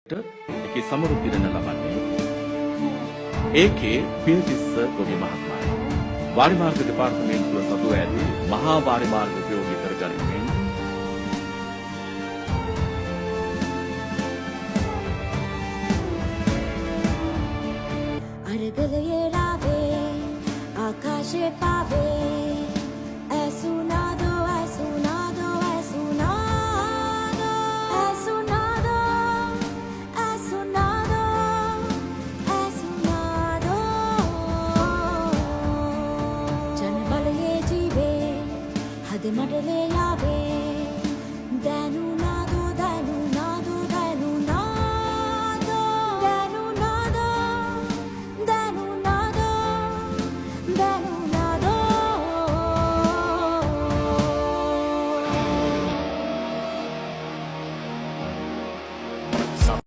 එකේ සමරු පිරෙන ලබන්නේ ඒකේ පිල්තිස්ස ගොවි මහත්මයා වාරිමාර්ග දෙපාර්තමේන්තුව සතු ඇදී මහා වාරිමාර්ග උපයෝගී කරගනිමින්